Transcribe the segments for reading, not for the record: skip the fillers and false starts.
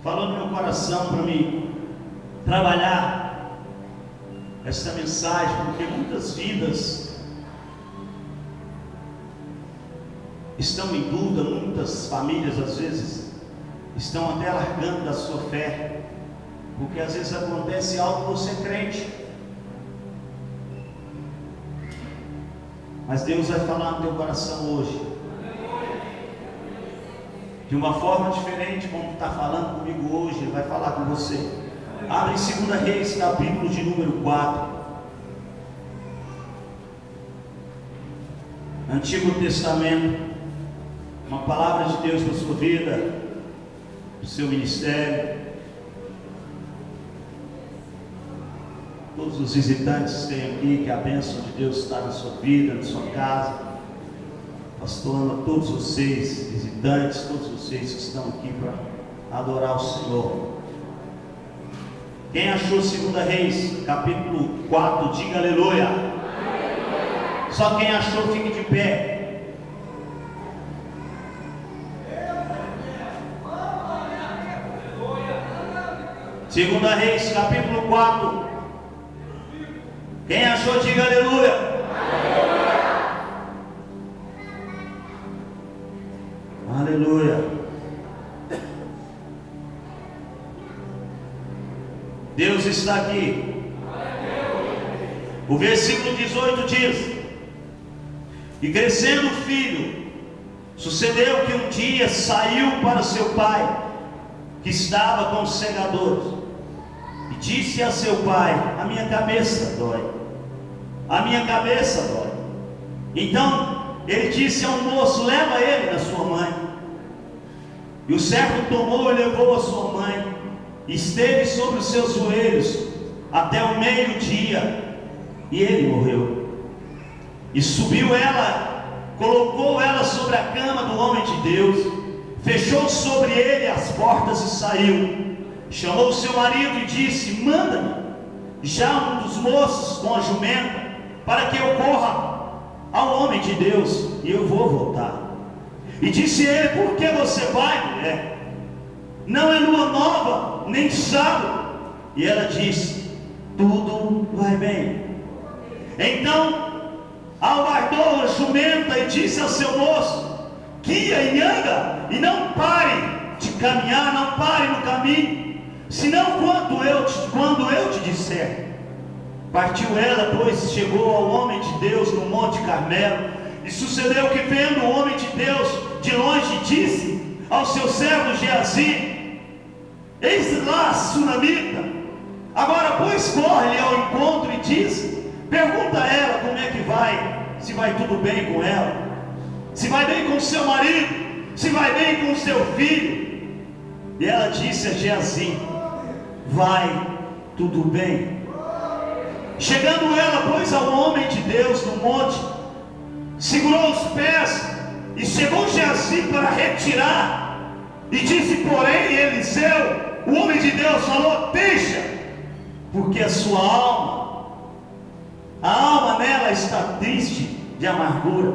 falou no meu coração para mim trabalhar essa mensagem, porque muitas vidas estão em dúvida, muitas famílias às vezes estão até largando da sua fé, porque às vezes acontece algo, você é crente, mas Deus vai falar no teu coração hoje, de uma forma diferente, como está falando comigo hoje. Ele vai falar com você. Abre em 2 Reis, capítulo de número 4. Antigo Testamento. Uma palavra de Deus para a sua vida, para o seu ministério. Todos os visitantes que têm aqui, que a bênção de Deus está na sua vida, na sua casa. Pastor, a todos vocês, visitantes, todos vocês que estão aqui para adorar o Senhor. Quem achou 2 Reis, capítulo 4, diga aleluia. Só quem achou, fique de pé. Segunda Reis, capítulo 4. Quem achou, diga aleluia. Aleluia. Deus está aqui. O versículo 18 diz: e crescendo o filho, sucedeu que um dia saiu para seu pai, que estava com os segadores, e disse a seu pai: a minha cabeça dói, a minha cabeça dói. Então ele disse ao moço: leva ele na sua mãe. E o servo tomou e levou a sua mãe, esteve sobre os seus joelhos até o meio-dia, e ele morreu. E subiu ela, colocou ela sobre a cama do homem de Deus, fechou sobre ele as portas e saiu. Chamou o seu marido e disse: manda-me já um dos moços com a jumenta, para que eu corra ao homem de Deus, e eu vou voltar. E disse ele: por que você vai, mulher? Não é lua nova, nem sábado. E ela disse: tudo vai bem. Então aguardou a jumenta e disse ao seu moço: guia e anda, e não pare de caminhar, não pare no caminho, senão quando eu te disser. Partiu ela, pois chegou ao homem de Deus no Monte Carmelo. E sucedeu que, vendo o homem de Deus de longe, disse ao seu servo Geazi: eis lá a sunamita. Agora, pois, corre-lhe ao encontro e diz: pergunta a ela como é que vai, se vai tudo bem com ela, se vai bem com o seu marido, se vai bem com o seu filho. E ela disse a Geazi: vai tudo bem. Chegando ela, pois, ao homem de Deus no monte, segurou os pés, e chegou Geazi para retirar, e disse, porém, Eliseu, o homem de Deus, falou: deixa, porque a sua alma nela está triste de amargura,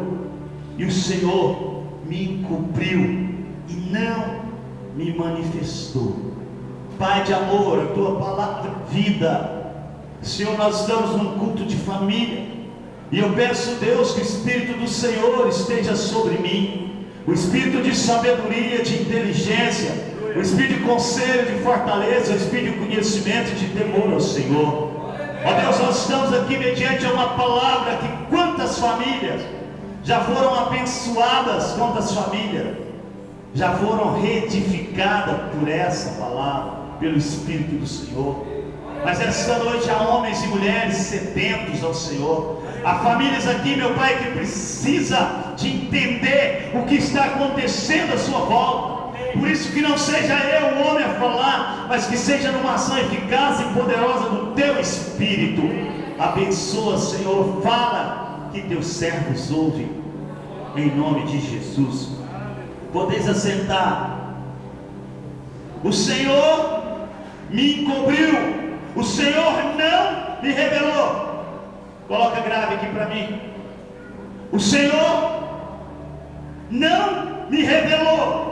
e o Senhor me encobriu e não me manifestou. Pai de amor, a tua palavra é vida. Senhor, nós estamos num culto de família, e eu peço, Deus, que o Espírito do Senhor esteja sobre mim, o Espírito de sabedoria, de inteligência, o Espírito de conselho, de fortaleza, o Espírito de conhecimento e de temor ao Senhor. Ó Deus, nós estamos aqui mediante uma palavra que quantas famílias já foram abençoadas, quantas famílias já foram reedificadas por essa palavra, pelo Espírito do Senhor. Mas esta noite há homens e mulheres sedentos ao Senhor. Há famílias aqui, meu Pai, que precisa de entender o que está acontecendo à sua volta. Por isso que não seja eu o homem a falar, mas que seja numa ação eficaz e poderosa do Teu Espírito. Abençoa, Senhor, fala, que Teus servos ouvem, em nome de Jesus. Podeis assentar. O Senhor me encobriu, o Senhor não me revelou. Coloca grave aqui para mim. O Senhor não me revelou.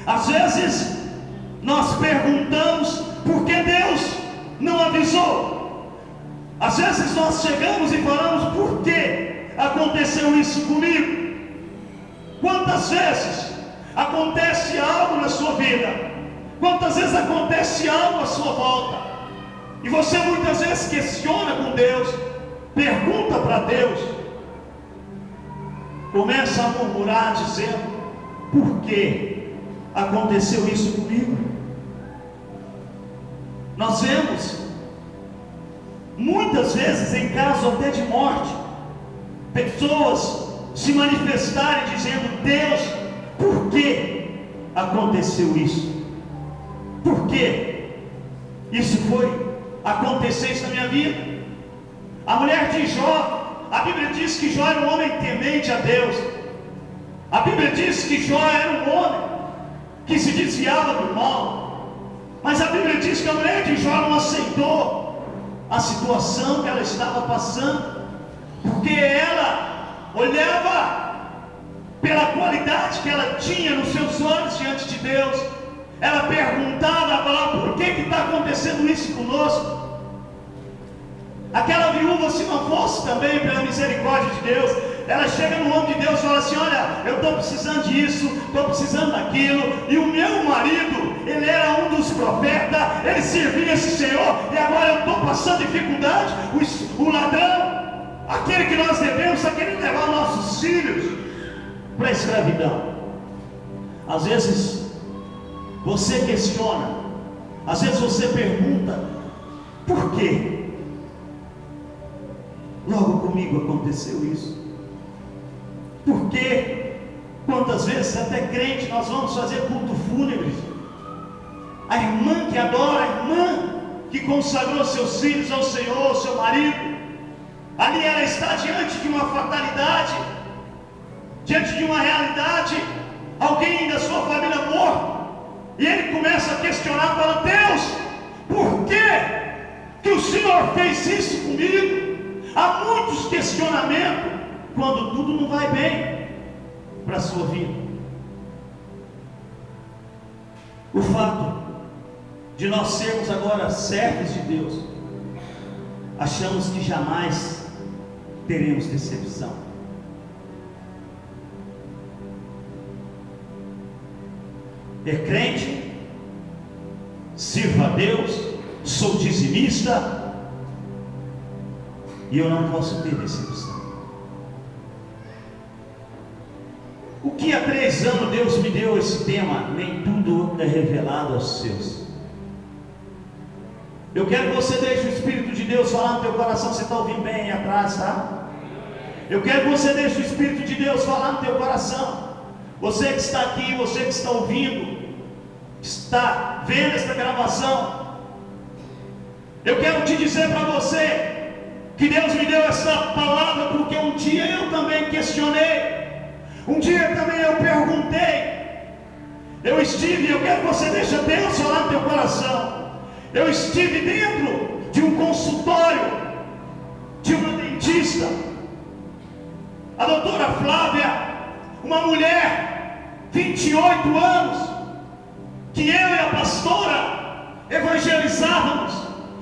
Às vezes nós perguntamos por que Deus não avisou. Às vezes nós chegamos e falamos: por que aconteceu isso comigo? Quantas vezes acontece algo na sua vida? Quantas vezes acontece algo à sua volta? E você muitas vezes questiona com Deus, pergunta para Deus, começa a murmurar dizendo: por que aconteceu isso comigo? Nós vemos muitas vezes, em caso até de morte, pessoas se manifestarem dizendo: Deus, por que aconteceu isso? Por que isso foi acontecer isso na minha vida? A mulher de Jó, a Bíblia diz que Jó era um homem temente a Deus. A Bíblia diz que Jó era um homem que se desviava do mal. Mas a Bíblia diz que a mulher de Jó não aceitou a situação que ela estava passando, porque ela olhava pela qualidade que ela tinha nos seus olhos diante de Deus. Ela perguntava, ela falava: por que está acontecendo isso conosco? Aquela viúva, se não fosse também pela misericórdia de Deus, ela chega no homem de Deus e fala assim: olha, eu estou precisando disso, estou precisando daquilo, e o meu marido, ele era um dos profetas, ele servia esse Senhor, e agora eu estou passando dificuldade. O ladrão, aquele que nós devemos, está querendo levar nossos filhos para a escravidão. Às vezes você questiona, às vezes você pergunta: por quê? Logo comigo aconteceu isso. Porque quantas vezes, até crente, nós vamos fazer culto fúnebre. A irmã que adora, a irmã que consagrou seus filhos ao Senhor, seu marido, ali ela está diante de uma fatalidade, diante de uma realidade, alguém da sua família morto, e ele começa a questionar, fala: Deus, por que o Senhor fez isso comigo? Há muitos questionamentos quando tudo não vai bem para a sua vida. O fato de nós sermos agora servos de Deus, achamos que jamais teremos decepção. É crente, sirvo a Deus, sou dizimista, e eu não posso ter decepção. O que há 3 anos Deus me deu esse tema: nem tudo é revelado aos seus. Eu quero que você deixe o Espírito de Deus falar no teu coração. Você está ouvindo bem aí atrás, tá? Eu quero que você deixe o Espírito de Deus falar no teu coração. Você que está aqui, você que está ouvindo, está vendo esta gravação, eu quero te dizer para você que Deus me deu essa palavra porque um dia eu também questionei, um dia também eu perguntei. Eu quero que você deixe Deus falar no teu coração. Eu estive dentro de um consultório de uma dentista, a doutora Flávia, uma mulher, 28 anos, que eu e a pastora evangelizávamos.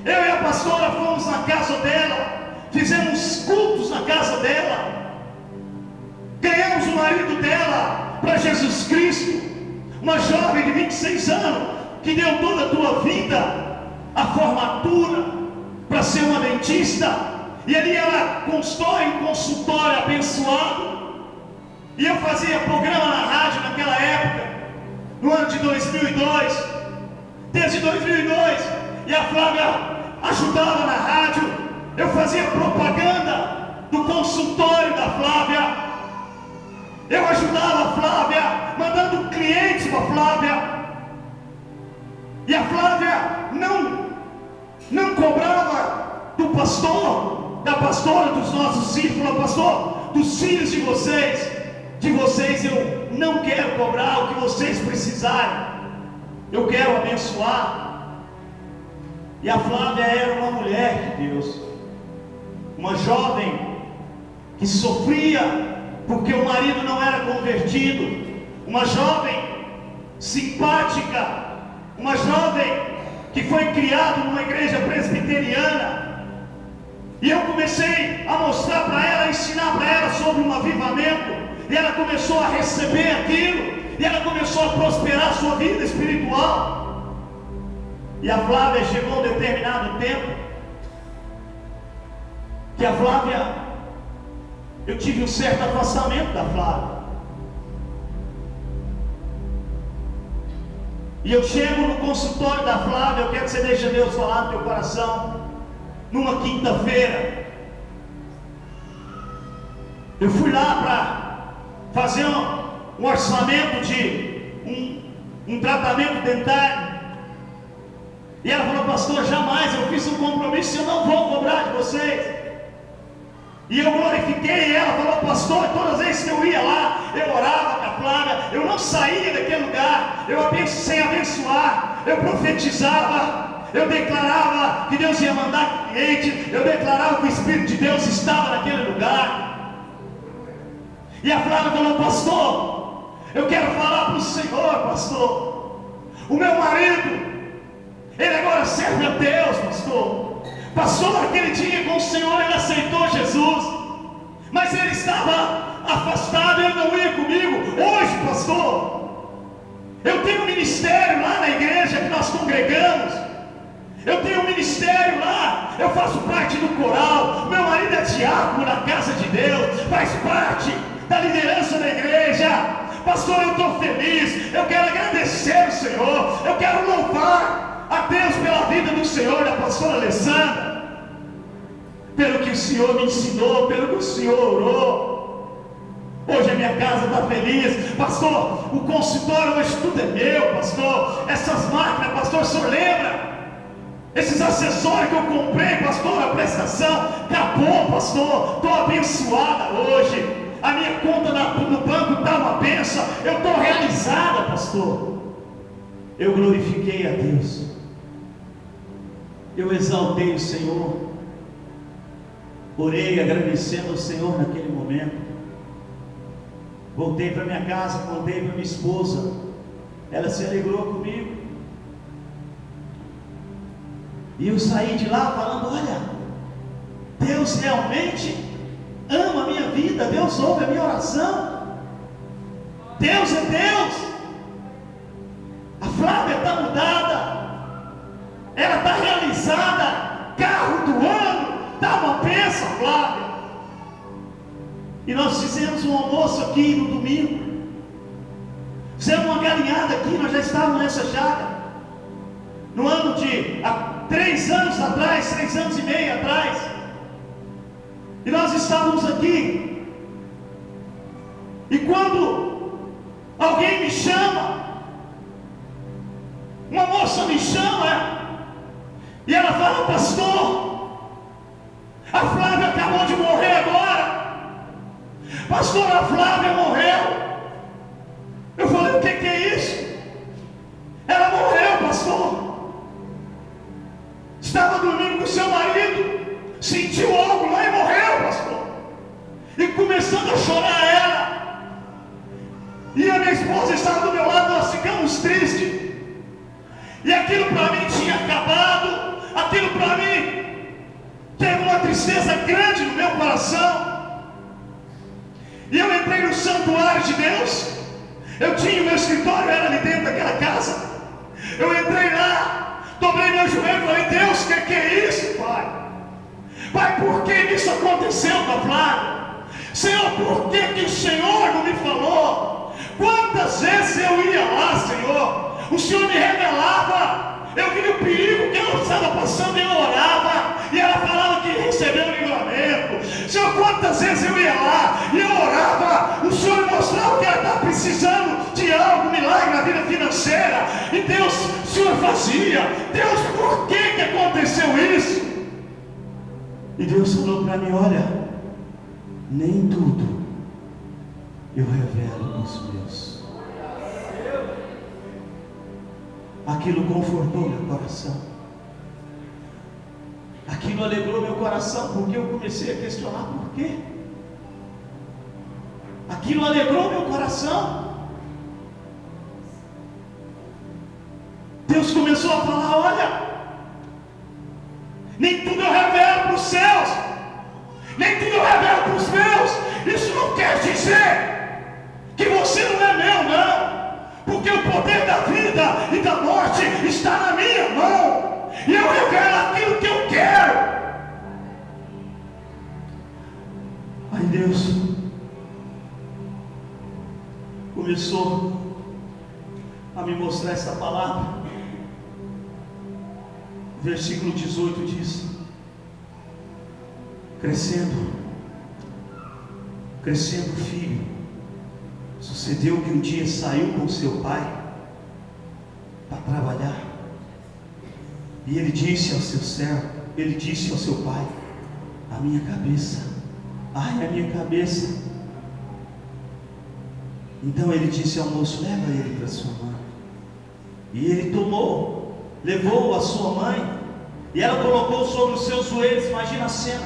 Eu e a pastora fomos na casa dela, fizemos cultos na casa dela, ganhamos o marido dela para Jesus Cristo. Uma jovem de 26 anos que deu toda a tua vida, a formatura para ser uma dentista, e ali ela constrói um consultório abençoado. E eu fazia programa na rádio naquela época, no ano de 2002, desde 2002, e a Flávia ajudava na rádio. Eu fazia propaganda do consultório da Flávia. Eu ajudava a Flávia, mandando clientes para a Flávia. E a Flávia não cobrava do pastor, da pastora, dos nossos filhos. Falou: pastor, dos filhos de vocês eu não quero cobrar o que vocês precisarem. Eu quero abençoar. E a Flávia era uma mulher de Deus, uma jovem que sofria porque o marido não era convertido, uma jovem simpática, uma jovem que foi criada numa igreja presbiteriana, e eu comecei a mostrar para ela, ensinar para ela sobre um avivamento, e ela começou a receber aquilo, e ela começou a prosperar a sua vida espiritual. E a Flávia chegou um determinado tempo, que a Flávia, eu tive um certo afastamento da Flávia. E eu chego no consultório da Flávia, eu quero que você deixe Deus falar no teu coração, numa quinta-feira. Eu fui lá para fazer um orçamento de um tratamento dentário. E ela falou: pastor, jamais eu fiz um compromisso, eu não vou cobrar de vocês. E eu glorifiquei ela, falou: pastor, todas as vezes que eu ia lá, eu orava com a Flávia, eu não saía daquele lugar, eu sem abençoar, eu profetizava, eu declarava que Deus ia mandar cliente, eu declarava que o Espírito de Deus estava naquele lugar. E a Flávia falou: pastor, eu quero falar para o Senhor, pastor, o meu marido, ele agora serve a Deus, pastor. Pastor, aquele dia com o Senhor ele aceitou Jesus, mas ele estava afastado, ele não ia comigo. Hoje, pastor, eu tenho um ministério lá na igreja que nós congregamos, eu tenho um ministério lá, eu faço parte do coral, meu marido é diácono na casa de Deus, faz parte da liderança da igreja. Pastor, eu estou feliz, eu quero agradecer o Senhor, eu quero louvar a Deus pela vida do Senhor, da pastora Alessandra, pelo que o Senhor me ensinou, pelo que o Senhor orou. Hoje a minha casa está feliz, pastor. O consultório hoje tudo é meu, pastor. Essas máquinas, pastor, o senhor lembra? Esses acessórios que eu comprei, pastor, a prestação acabou, pastor. Estou abençoada hoje. A minha conta no banco está uma bênção. Eu estou realizada, pastor. Eu glorifiquei a Deus, eu exaltei o Senhor, orei agradecendo ao Senhor naquele momento. Voltei para minha casa, contei para minha esposa, ela se alegrou comigo, e eu saí de lá falando: olha, Deus realmente ama a minha vida, Deus ouve a minha oração, Deus é Deus. A Flávia está mudada, ela está realizada, carro do ano, está uma bênção, Flávia. E nós fizemos um almoço aqui no domingo, fizemos uma galinhada aqui, nós já estávamos nessa chácara, no ano de, há 3 anos atrás, 3 anos e meio atrás, e nós estávamos aqui, e quando alguém me chama, uma moça me chama, e ela fala: pastor, a Flávia acabou de morrer agora, pastor, a Flávia morreu. Eu falei: o que é isso? Ela morreu, pastor. Estava dormindo com seu marido, sentiu algo lá e morreu, pastor. E começando a chorar ela, e a minha esposa estava do meu lado, nós ficamos tristes. E aquilo para mim tinha acabado, aquilo para mim teve uma tristeza grande no meu coração. E eu entrei no santuário de Deus, eu tinha o meu escritório, era ali dentro daquela casa. Eu entrei lá, dobrei meu joelho e falei: Deus, o que é isso, Pai? Pai, por que isso aconteceu com a Flávia? Senhor, por que o Senhor não me falou? Quantas vezes eu ia lá, Senhor, o Senhor me revelava, eu via o perigo que ela estava passando e eu orava, e ela falava que recebeu o livramento. Senhor, quantas vezes eu ia lá e eu orava, o Senhor me mostrava que ela estava precisando de algo, milagre na vida financeira, e Deus, o Senhor fazia. Deus, por que aconteceu isso? E Deus falou para mim: olha, nem tudo eu revelo aos meus. Aquilo confortou meu coração, aquilo alegrou meu coração, porque eu comecei a questionar por quê. Aquilo alegrou meu coração. Deus começou a falar: olha, nem tudo eu revelo para os seus, nem tudo eu revelo para os meus. Isso não quer dizer que você não é meu, não, porque o poder da vida e da morte está na minha mão, e eu revelo aquilo que eu quero. Aí Deus começou a me mostrar essa palavra. Versículo 18 diz: crescendo o filho, sucedeu que um dia saiu com seu pai para trabalhar, e ele disse ao seu servo, ele disse ao seu pai: a minha cabeça, ai, a minha cabeça. Então ele disse ao moço: leva ele para sua mãe. E ele levou a sua mãe, e ela colocou sobre os seus joelhos, imagina a cena,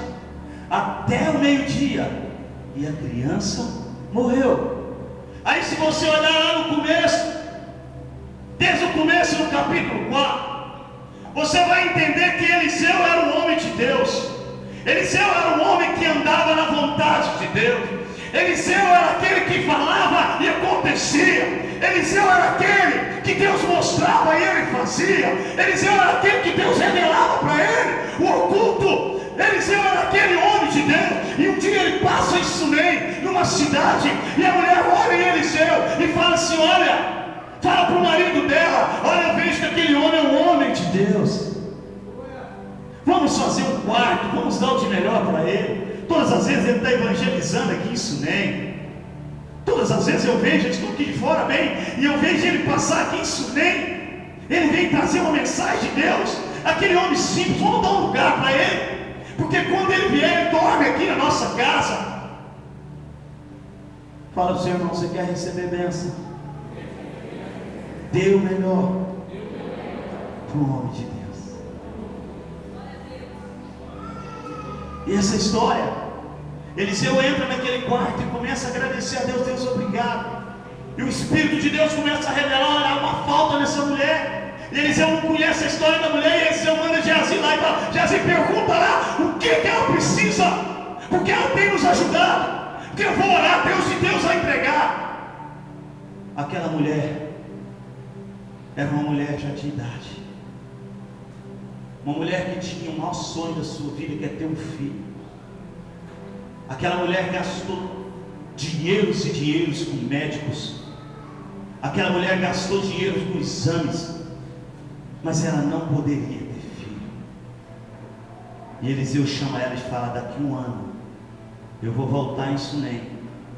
até o meio-dia, e a criança morreu. Aí se você olhar lá no começo, desde o começo no capítulo 4, você vai entender que Eliseu era um homem de Deus. Eliseu era um homem que andava na vontade de Deus. Eliseu era aquele que falava e acontecia. Eliseu era aquele que Deus mostrava e ele fazia. Eliseu era aquele que Deus revelava para ele o oculto. Eliseu era aquele homem de Deus. E um dia ele passa em Sunem, numa cidade, e a mulher olha em Eliseu e fala assim: olha, fala para o marido dela: olha, eu vejo que aquele homem é um homem de Deus. Vamos fazer um quarto, vamos dar o de melhor para ele. Todas as vezes ele está evangelizando aqui em Sunem. Todas as vezes eu vejo, eu estou aqui de fora bem, e eu vejo ele passar aqui em Sunem. Ele vem trazer uma mensagem de Deus. Aquele homem simples, vamos dar um lugar para ele, porque quando ele vier, ele dorme aqui na nossa casa. Fala para o seu irmão: você quer receber bênção? Dê o melhor para o homem de Deus. E essa história, Eliseu entra naquele quarto e começa a agradecer a Deus: Deus, obrigado. E o Espírito de Deus começa a revelar: olha, há uma falta nessa mulher. E Eliseu não conhece a história da mulher, e Eliseu manda Geazi lá e fala: Geazi, pergunta lá o que ela precisa, porque ela tem nos ajudado, porque eu vou orar, Deus de Deus vai entregar. Aquela mulher era uma mulher já de idade, uma mulher que tinha o maior sonho da sua vida, que é ter um filho. Aquela mulher gastou dinheiros e dinheiros com médicos. Aquela mulher gastou dinheiro com exames, mas ela não poderia ter filho. E Eliseu chama ela e fala: daqui um ano eu vou voltar em Sunem,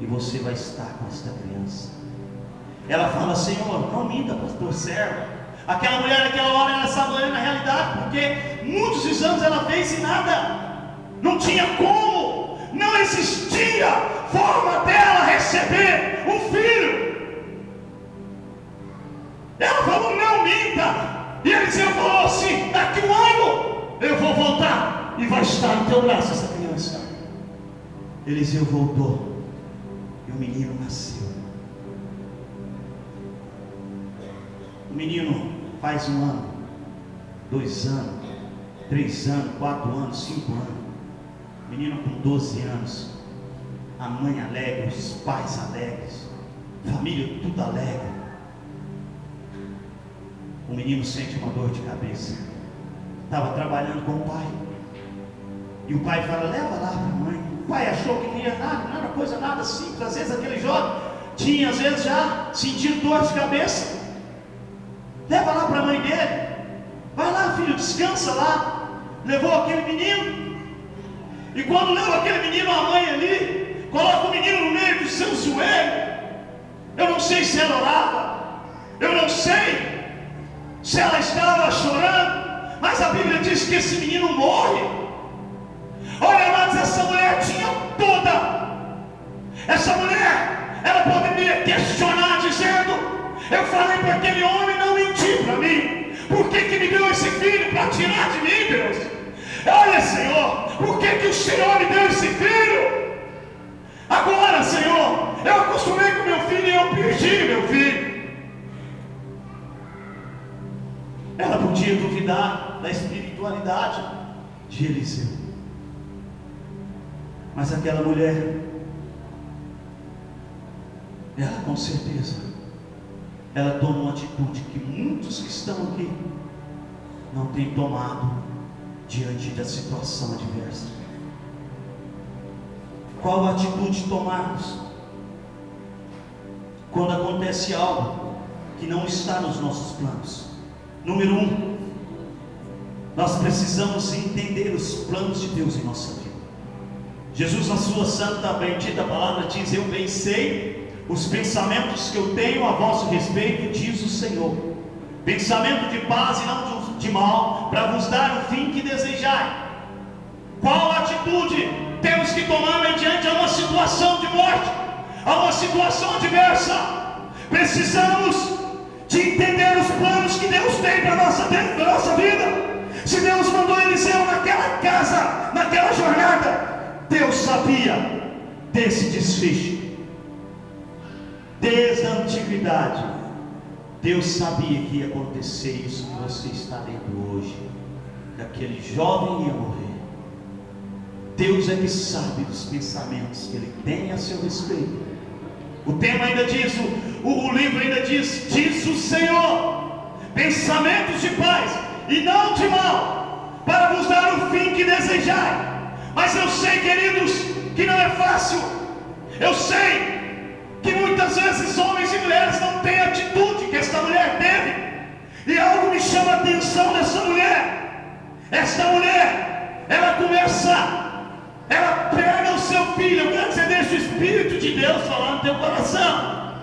e você vai estar com esta criança. Ela fala: Senhor, não minta, pastor servo. Aquela mulher naquela hora, ela estava olhando a realidade, porque muitos exames ela fez e nada, não tinha como, não existia forma dela receber um filho. Ela falou: não minta. E Eliseu falou assim: daqui um ano eu vou voltar, e vai estar no teu braço essa criança. Eliseu voltou, e o menino nasceu. O menino faz 1 ano, 2 anos, 3 anos, 4 anos, 5 anos. O menino com 12 anos, a mãe alegre, os pais alegres, família tudo alegre. O menino sente uma dor de cabeça. Estava trabalhando com o pai, e o pai fala: leva lá para a mãe. O pai achou que não ia nada, coisa nada simples. Às vezes aquele jovem tinha, às vezes, já sentido dor de cabeça. Leva lá para a mãe dele. Vai lá, filho, descansa lá. Levou aquele menino, e quando leva aquele menino, a mãe ali coloca o menino no meio dos seus joelhos. Eu não sei se ela orava, eu não sei se ela estava chorando, mas a Bíblia diz que esse menino morre. Olha, amados, essa mulher tinha toda. Essa mulher, ela poderia questionar, dizendo: eu falei para aquele homem não mentir para mim. Por que me deu esse filho para tirar de mim, Deus? Olha, Senhor, por que o Senhor me deu esse filho? Agora, Senhor, eu acostumei com meu filho e eu perdi meu filho. Ela podia duvidar da espiritualidade de Eliseu, mas aquela mulher, ela com certeza, ela toma uma atitude que muitos que estão aqui não têm tomado diante da situação adversa. Qual atitude tomarmos quando acontece algo que não está nos nossos planos? Número 1, nós precisamos entender os planos de Deus em nossa vida. Jesus, na sua santa, bendita palavra, diz: eu bem sei os pensamentos que eu tenho a vosso respeito, diz o Senhor, pensamento de paz e não de mal, para vos dar o fim que desejai. Qual atitude temos que tomar mediante uma situação de morte, a uma situação adversa? Precisamos de entender os planos que Deus tem para a nossa vida. Se Deus mandou Eliseu naquela casa, naquela jornada, Deus sabia desse desfecho. Desde a antiguidade, Deus sabia que ia acontecer isso que você está lendo hoje, que aquele jovem ia morrer. Deus é que sabe dos pensamentos que Ele tem a seu respeito. O tema ainda diz, o livro ainda diz o Senhor, pensamentos de paz e não de mal, para vos dar o fim que desejai. Mas eu sei, queridos, que não é fácil. Eu sei que muitas vezes homens e mulheres não têm a atitude que esta mulher teve. E algo me chama a atenção dessa mulher. Esta mulher, ela pega o seu filho. Eu quero que você deixe o Espírito de Deus falar no teu coração.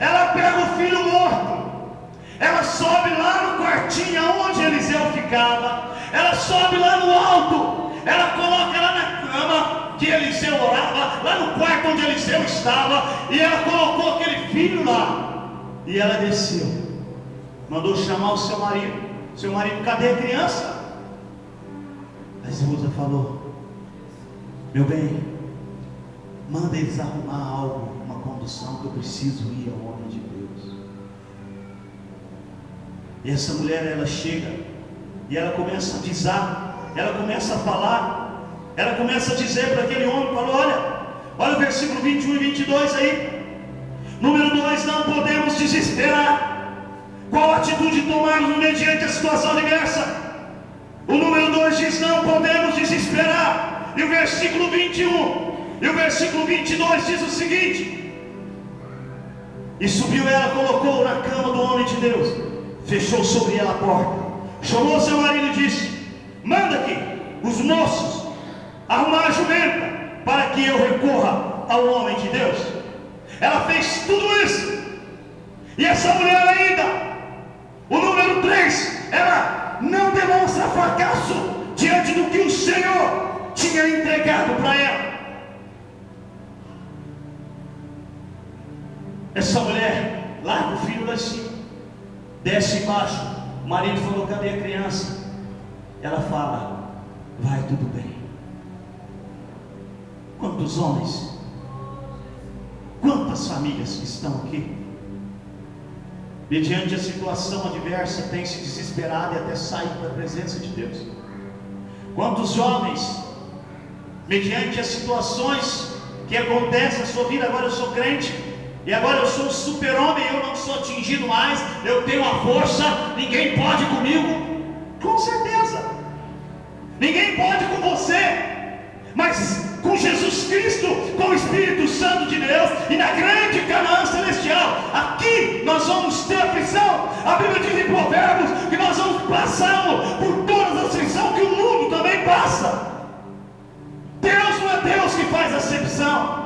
Ela pega o filho morto, ela sobe lá no quartinho onde Eliseu ficava, ela sobe lá no alto, ela coloca lá na cama que Eliseu orava, lá no quarto onde Eliseu estava, e ela colocou aquele filho lá, e ela desceu, mandou chamar o seu marido, cadê a criança? A esposa falou: meu bem, manda eles arrumar algo, uma condução, que eu preciso ir ao homem de Deus. E essa mulher, ela chega, e ela começa a avisar, ela começa a falar, ela começa a dizer para aquele homem, falou: olha o versículo 21 e 22 aí. Número 2, não podemos desesperar. Qual atitude tomarmos mediante a situação adversa? O número 2 diz: não podemos desesperar. E o versículo 21 e o versículo 22 diz o seguinte: e subiu ela, colocou na cama do homem de Deus, fechou sobre ela a porta, chamou seu marido e disse: manda aqui os moços arrumar a jumenta, para que eu recorra ao homem de Deus. Ela fez tudo isso. E essa mulher ainda, o número 3, ela não demonstra fracasso diante do que o Senhor tinha entregado para ela. Essa mulher larga o filho lá em cima, desce embaixo. O marido falou: cadê a criança? Ela fala: vai, tudo bem. Quantos homens, quantas famílias que estão aqui, mediante a situação adversa, têm se desesperado e até saído da presença de Deus? Quantos jovens, mediante as situações que acontecem na sua vida, agora eu sou crente, e agora eu sou um super-homem, eu não sou atingido mais, eu tenho a força, ninguém pode comigo. Com certeza, ninguém pode com você, mas com Jesus Cristo, com o Espírito Santo de Deus, e na grande Canaã celestial, aqui nós vamos ter aflição. A Bíblia diz em Provérbios que nós vamos passar por todas as aflições que o mundo também passa. Deus não é Deus que faz acepção.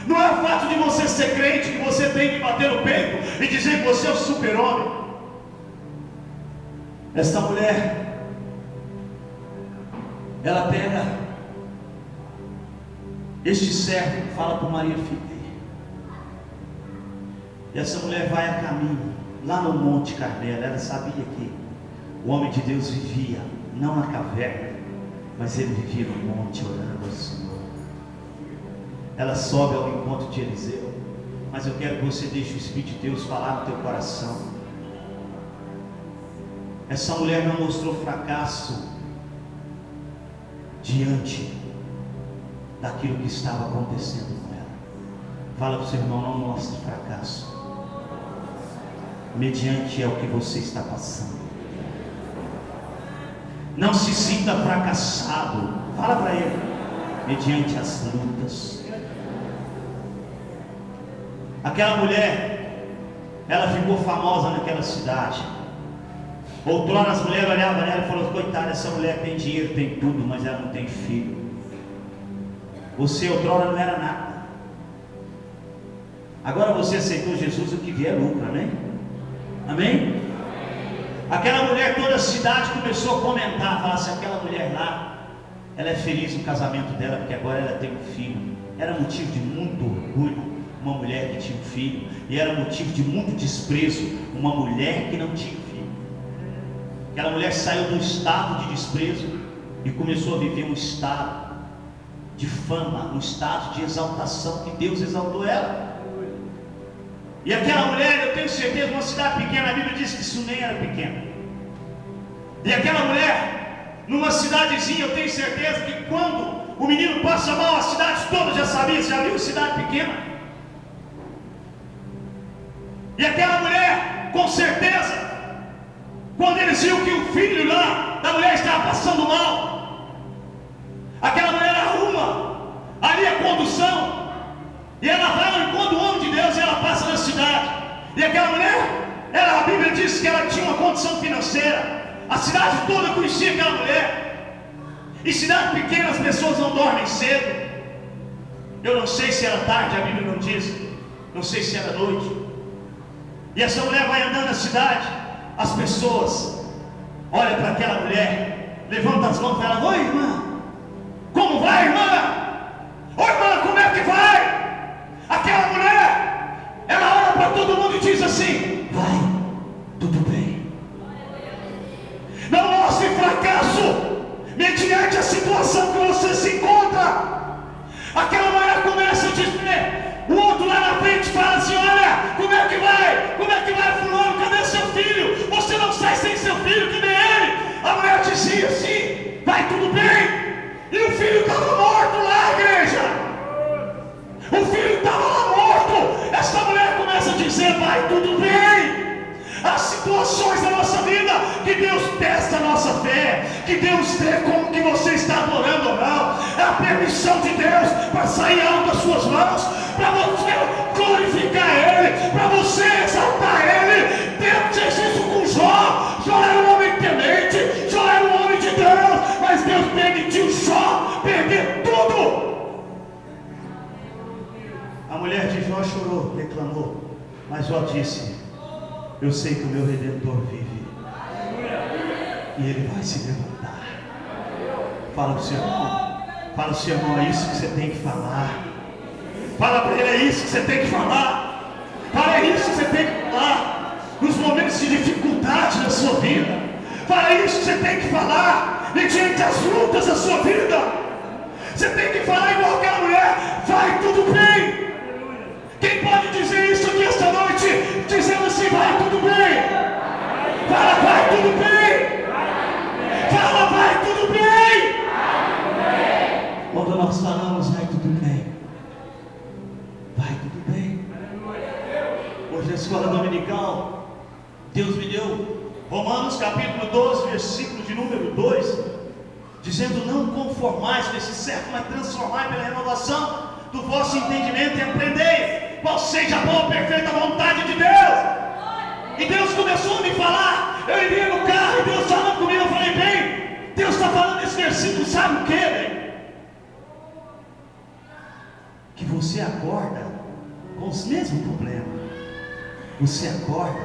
Não é o fato de você ser crente que você tem que bater no peito e dizer que você é o super-homem. Esta mulher, ela pega este servo, fala para o marido: fica aí. E essa mulher vai a caminho, lá no Monte Carmelo. Ela sabia que o homem de Deus vivia, não na caverna, mas ele vivia no monte orando ao Senhor. Ela sobe ao encontro de Eliseu, mas eu quero que você deixe o Espírito de Deus falar no teu coração. Essa mulher não mostrou fracasso diante daquilo que estava acontecendo com ela. Fala para o seu irmão, não mostre fracasso mediante é o que você está passando. Não se sinta fracassado. Fala para ele, mediante as lutas. Aquela mulher, ela ficou famosa naquela cidade. Outrora as mulheres olhavam nela e falaram: coitada, essa mulher tem dinheiro, tem tudo, mas ela não tem filho. Você outrora não era nada. Agora você aceitou Jesus, o que vier lucra, amém? Amém? Aquela mulher, toda a cidade começou a comentar, falar assim: aquela mulher lá, ela é feliz no casamento dela, porque agora ela tem um filho. Era motivo de muito orgulho uma mulher que tinha um filho, e era motivo de muito desprezo uma mulher que não tinha filho. Aquela mulher saiu do estado de desprezo e começou a viver um estado de fama, um estado de exaltação, que Deus exaltou ela. E aquela mulher, eu tenho certeza, uma cidade pequena, a Bíblia diz que isso nem era pequena. E aquela mulher, numa cidadezinha, eu tenho certeza que quando o menino passa mal, a cidade toda já sabia. Você já viu cidade pequena? E aquela mulher, com certeza, quando eles viram que o filho lá da mulher estava passando mal, aquela mulher arruma ali a condução, e ela vai ao encontro do homem de Deus, e ela passa na cidade. E aquela mulher, a Bíblia diz que ela tinha uma condição financeira. A cidade toda conhecia aquela mulher. Em cidade pequena as pessoas não dormem cedo. Eu não sei se era tarde, a Bíblia não diz. Não sei se era noite. E essa mulher vai andando na cidade. As pessoas olham para aquela mulher, levantam as mãos e falam: oi, irmã, como vai, irmã? Oi, irmã, como é que vai? Aquela mulher, ela olha para todo mundo e diz assim: vai, tudo bem. Não mostre fracasso mediante a situação que você se encontra. Aquela mulher começa a dizer, o outro lá na frente fala assim: olha, como é que vai? Como é que vai, fulano? Cadê seu filho? Você não sai sem seu filho, que nem ele. A mulher dizia assim: vai tudo bem. E o filho estava morto lá, igreja. O filho estava lá morto. Essa mulher começa a dizer: vai tudo bem. As situações da nossa vida, que Deus testa a nossa fé, que Deus vê como que você está adorando ou não. É a permissão de Deus para sair algo das suas mãos, para você glorificar Ele, para você exaltar Ele. Deus fez isso com Jó. Jó era um homem temente, Jó era um homem de Deus, mas Deus permitiu Jó perder tudo. A mulher de Jó chorou, reclamou, mas Jó disse: eu sei que o meu Redentor vive, e Ele vai se levantar. Fala para o seu irmão, fala para o seu irmão: é isso que você tem que falar. Fala para ele: é isso que você tem que falar. Fala: é isso que você tem que falar nos momentos de dificuldade da sua vida. Fala: é isso que você tem que falar mediante as lutas da sua vida. Você tem que falar igual aquela mulher: vai tudo bem. Quem pode dizer isso aqui esta noite, dizendo assim: vai tudo bem? Fala: vai tudo bem. Fala: vai tudo bem. Quando nós falamos vai tudo bem, vai tudo bem. Hoje na escola dominical, Deus me deu Romanos capítulo 12, versículo de número 2, dizendo: não conformais com esse século, mas transformai pela renovação do vosso entendimento, e aprendei qual seja a boa, perfeita vontade de Deus. E Deus começou a me falar. Eu iria no carro e Deus falando comigo. Eu falei: bem, Deus está falando nesse versículo, sabe o que, bem? Que você acorda com os mesmos problemas. Você acorda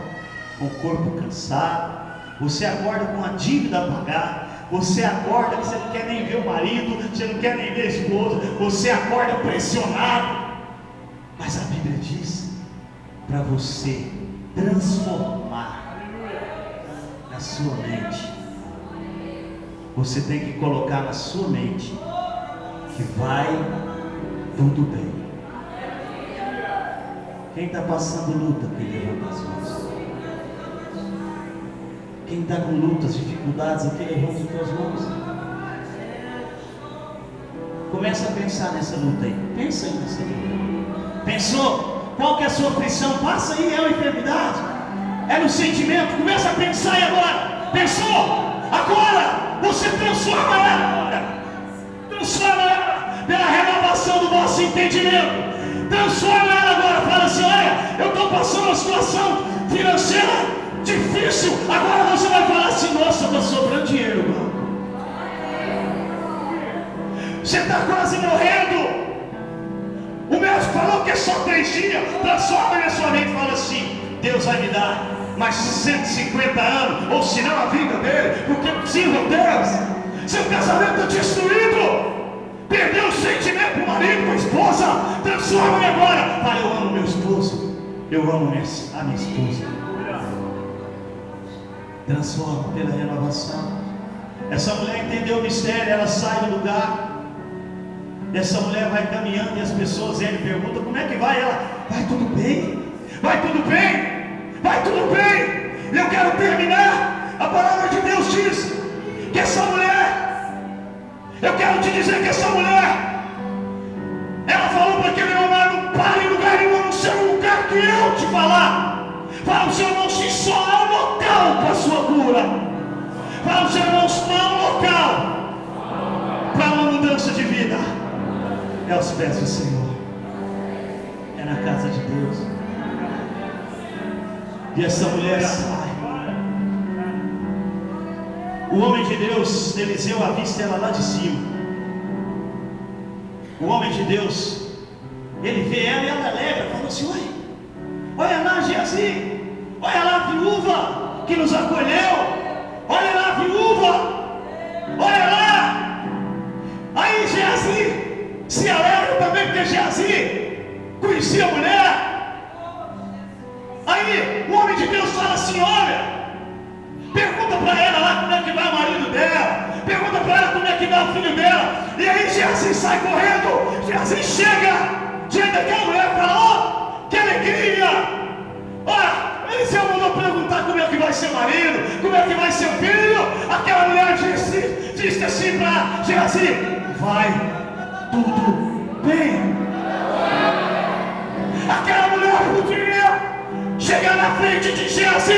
com o corpo cansado, você acorda com a dívida a pagar, você acorda que você não quer nem ver o marido, você não quer nem ver a esposa, você acorda pressionado. Mas a Bíblia diz para você transformar na sua mente. Você tem que colocar na sua mente que vai tudo bem. Quem está passando luta, que levanta as mãos. Quem está com lutas, dificuldades, aqui levanta as tuas mãos. Começa a pensar nessa luta aí. Pensa aí nessa luta. Pensou? Qual que é a sua aflição? Passa aí, é uma enfermidade? É no sentimento? Começa a pensar aí agora. Pensou? Agora! Você transforma ela agora. Transforma ela pela renovação do vosso entendimento. Transforma ela agora. Fala assim: olha, eu estou passando uma situação financeira difícil. Agora você vai falar assim: nossa, está sobrando dinheiro, mano. Você está quase morrendo. O médico falou que é só 3 dias. Transforma na sua mente e fala assim: Deus vai me dar mais 150 anos, ou se não a vida dele, porque eu preciso de Deus. Seu casamento está destruído. Perdeu o sentimento para o marido, para a esposa. Transforma-me agora. Pai, eu amo meu esposo. Eu amo a minha esposa. Transforma pela renovação. Essa mulher entendeu o mistério. Ela sai do lugar. Essa mulher vai caminhando e as pessoas ele perguntam: como é que vai? Ela: vai tudo bem. Vai tudo bem. Vai tudo bem. E eu quero terminar. A palavra de Deus diz que essa mulher, eu quero te dizer que essa mulher, ela falou para aquele irmão: não pare em lugar nenhum, não ser um lugar que eu te falar. Fala os irmãos que só há um local para a sua cura. Fala os irmãos, só há um local para uma mudança de vida. É aos pés do Senhor. É na casa de Deus. E essa mulher sai. O homem de Deus, Eliseu, avista ela lá de cima. O homem de Deus, ele vê ela e ela alegra, falou assim: olha lá Geazi, olha lá a viúva que nos acolheu, olha lá a viúva, olha lá. Aí Geazi se alegra também, porque Geazi conhecia a mulher. Aí o homem de Deus fala assim: olha, pergunta para ela lá como é que vai o marido dela, pergunta para ela como é que vai o filho dela. E aí Geazi sai correndo. Geazi chega diante daquela mulher e fala: oh, que alegria! Olha, Eliseu mandou perguntar como é que vai ser marido, como é que vai ser filho. Aquela mulher disse assim para Geazi: vai tudo bem. Aquela mulher podia chegar na frente de Geazi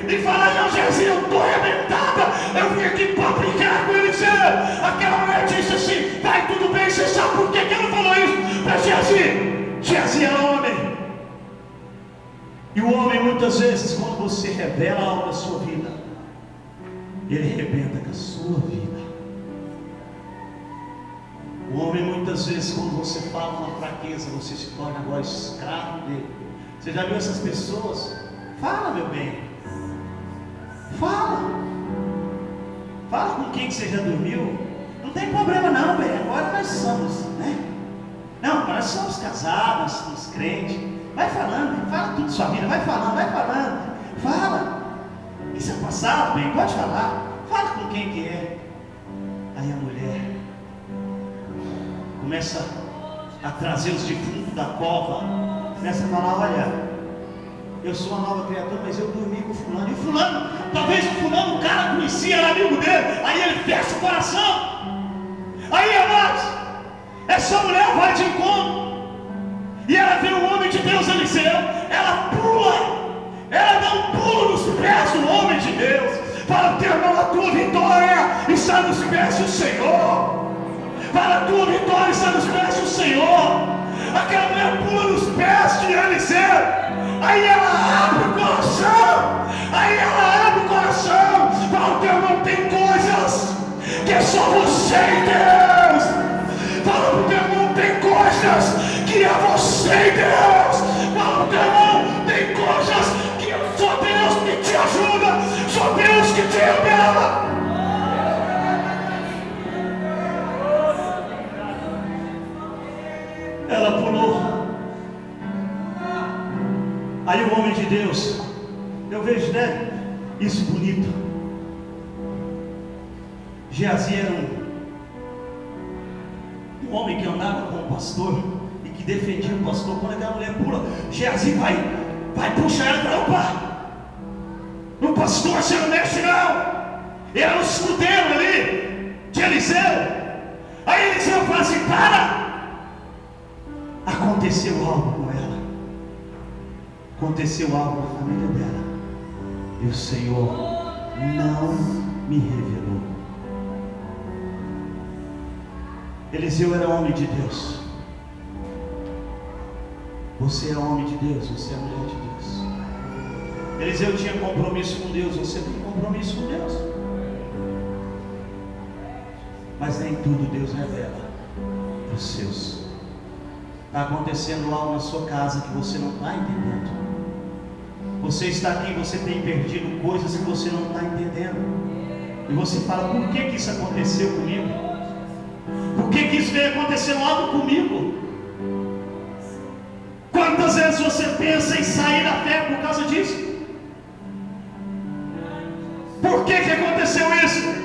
e falar: não, Geazi, eu estou arrebentada, eu vim aqui para brincar com Eliseu. Aquela mulher disse assim: vai tudo bem. Você sabe por que ela falou isso para Geazi? Geazi era homem. E o homem, muitas vezes, quando você revela algo na sua vida, ele arrebenta com a sua vida. O homem, muitas vezes, quando você fala uma fraqueza, você se torna agora escravo dele. Você já viu essas pessoas? Fala, meu bem. Fala. Fala com quem que você já dormiu. Não tem problema não, bem. Agora nós somos, né? Não, nós somos casados, somos crentes. Vai falando, fala tudo da sua vida. Vai falando, vai falando. Fala. Isso é passado, bem, pode falar. Fala com quem que é. Aí a mulher começa a trazer os defuntos da cova. Começa a falar: olha, eu sou uma nova criatura, mas eu dormi com o fulano. E o fulano, talvez o fulano, o cara conhecia, era amigo dele. Aí ele fecha o coração. Aí, amados, essa mulher vai de encontro. E ela vê o homem de Deus, Eliseu. Ela pula. Ela dá um pulo nos pés do homem de Deus. Fala: teu irmão, a tua vitória está nos pés do Senhor. Fala: a tua vitória está nos pés do Senhor. Aquela mulher pula nos pés de Eliseu. Aí ela abre o coração. Aí ela abre o coração. Fala: teu irmão, tem coisas que é só você e Deus. Fala pro teu irmão: tem coisas que é você e Deus. Fala pro teu irmão: tem coisas que é só Deus que te ajuda, só Deus que te revela. Ela pulou. Aí o homem de Deus, eu vejo, né, isso bonito. Geazi era um homem que andava com o pastor e que defendia o pastor. Quando aquela mulher pula, Geazi vai puxar ela para: não pastor, você não mexe não. Era um escudeiro ali de Eliseu. Aí Eliseu fala assim: para. Aconteceu algo com ela, aconteceu algo na família dela, e o Senhor não me revelou. Eliseu era homem de Deus. Você é homem de Deus, você é mulher de Deus. Eliseu tinha compromisso com Deus, você tem compromisso com Deus. Mas nem tudo Deus revela para os seus. Está acontecendo algo na sua casa que você não está entendendo. Você está aqui, você tem perdido coisas que você não está entendendo. E você fala: por que isso aconteceu comigo? Por que isso veio acontecendo algo comigo? Quantas vezes você pensa em sair da fé por causa disso? Por que aconteceu isso?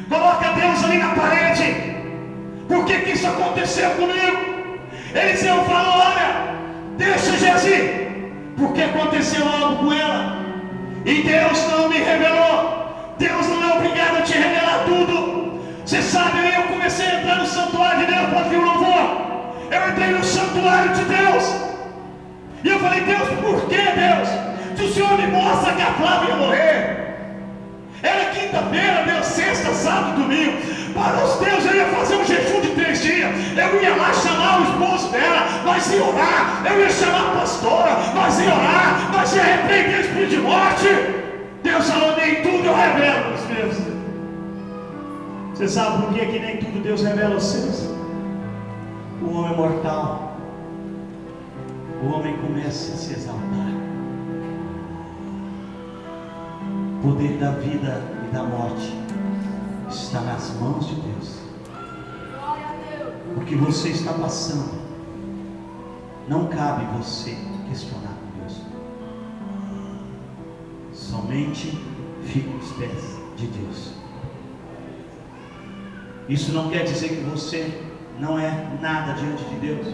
Coloca Deus ali na parede. Por que isso aconteceu comigo? Eliseu falou: olha, deixa Jezi, porque aconteceu algo com ela, e Deus não me revelou. Deus não é obrigado a te revelar tudo. Você sabe, eu comecei a entrar no santuário de Deus para ouvir o louvor. Eu entrei no santuário de Deus, e eu falei: Deus, por que, Deus? Se o Senhor me mostra que a Flávia ia morrer, era quinta-feira, Deus, sexta, sábado, domingo. Para os teus eu ia fazer um jejum de 3 dias. Eu ia lá chamar o esposo dela, nós ia orar. Eu ia chamar a pastora, nós ia orar. Nós ia repreender o espírito de morte. Deus falou: nem tudo eu revelo aos meus. Você sabe por que nem tudo Deus revela aos seus? O homem é mortal. O homem começa a se exaltar. O poder da vida e da morte está nas mãos de Deus. O que você está passando, não cabe você questionar com Deus. Somente fique aos pés de Deus. Isso não quer dizer que você não é nada diante de Deus.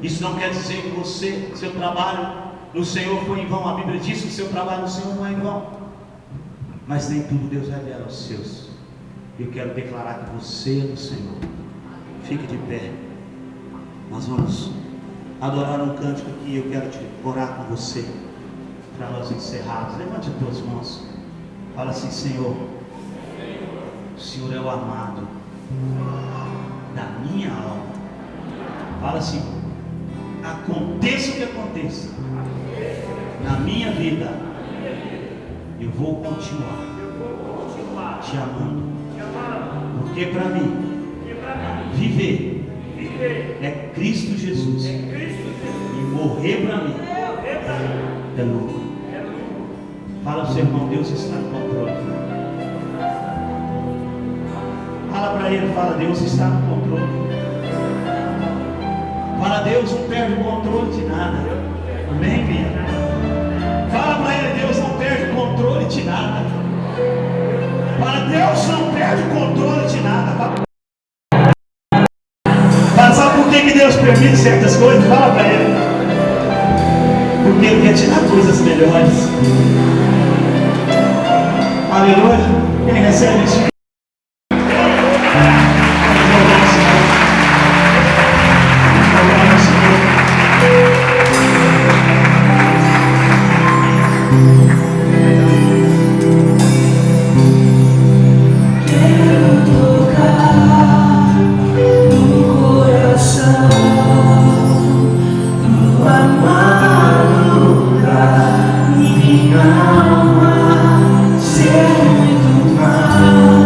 Isso não quer dizer que você, seu trabalho no Senhor foi em vão. A Bíblia diz que o seu trabalho no Senhor não é em vão. Mas nem tudo Deus revela aos seus. Eu quero declarar que você é do Senhor. Fique de pé. Nós vamos adorar um cântico aqui. Eu quero orar com você, para nós encerrarmos. Levante as tuas mãos. Fala assim: Senhor, o Senhor é o amado da minha alma. Fala assim: aconteça o que aconteça na minha vida, eu vou continuar te amando. Porque para mim, viver é Cristo Jesus. E morrer para mim é lucro. Fala para o seu irmão: Deus está no controle. Fala para ele, fala: Deus está no controle. Fala: Deus não perde o controle de nada. Amém, filha? Fala para ele: Deus não perde o controle de nada. Fala: Deus não perde o controle de nada. Fala: sabe por que Deus permite certas coisas? Fala para ele: porque Ele quer tirar coisas melhores. Aleluia. Quem recebe isso? Minha alma, ser muito mais.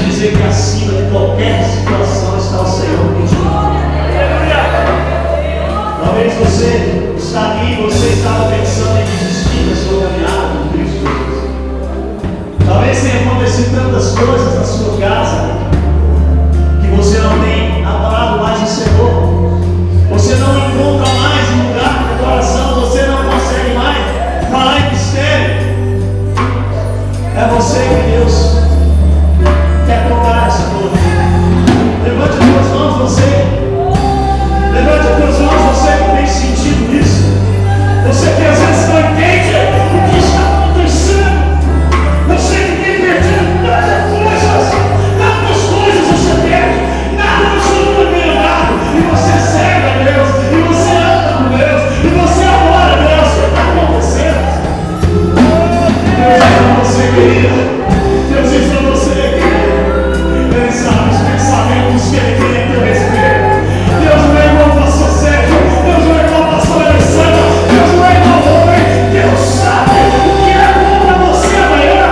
dizer que acima de qualquer situação está o Senhor pedindo. Talvez você está aqui, você estava pensando em desistir da sua caminhada com Cristo Jesus. Talvez tenha acontecido tantas coisas na sua casa que você não tem adorado mais o Senhor. Você não encontra mais um lugar no coração, você não consegue mais falar em mistério. É você que Deus quer tocar essa noite. Levante as tuas mãos, você. Levante as tuas mãos, você que tem sentido isso. Você que às vezes não entende o que está acontecendo. Você que tem perdido tantas coisas você perde. Nada no seu caminho andado. E você serve a Deus. E você anda com Deus. E você adora a Deus. O que está acontecendo? Deus é para você, querida. Deus diz para você, querido. Ele sabe os pensamentos que Ele tem a teu respeito. Deus não é igual ao pastor Sérgio. Deus não é igual ao pastor Alessandra. Deus não é igual ao homem. Deus sabe o que é bom para você amanhã.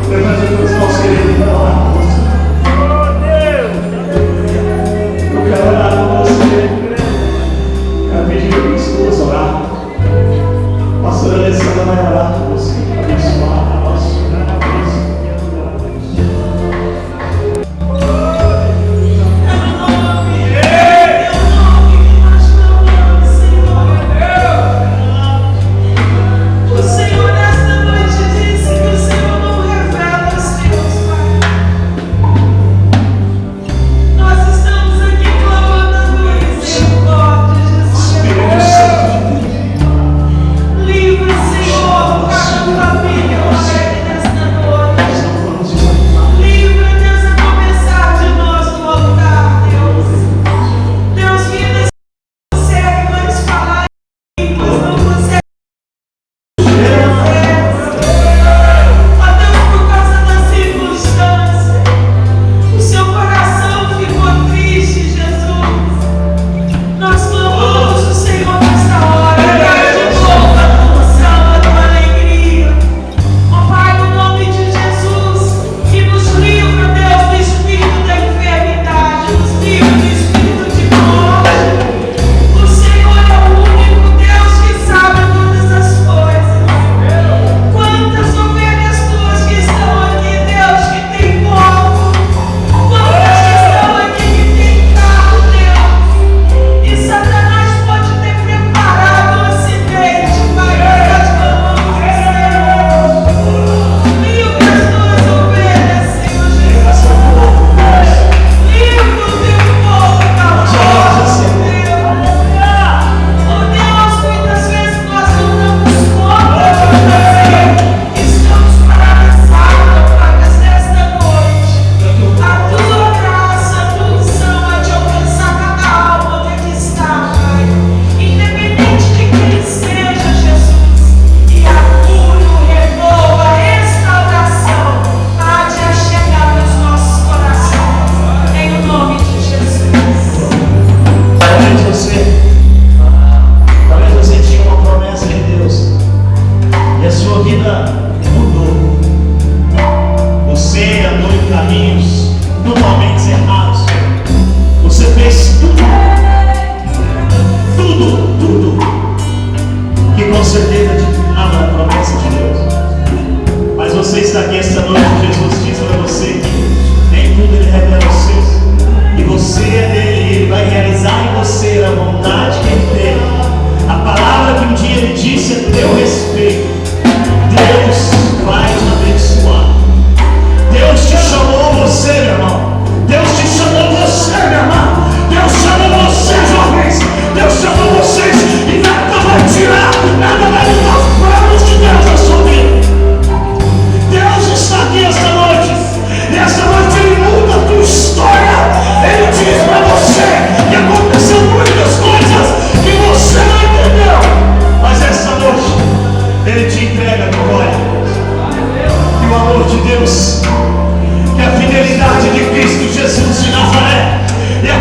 Levante as tuas mãos, querido, para orar com você. Eu quero orar com você. Quero pedir para as pessoas orar. Pastor Alessandra vai orar com você. Abençoar a nossa vida. Deus, que a fidelidade de Cristo Jesus de Nazaré e a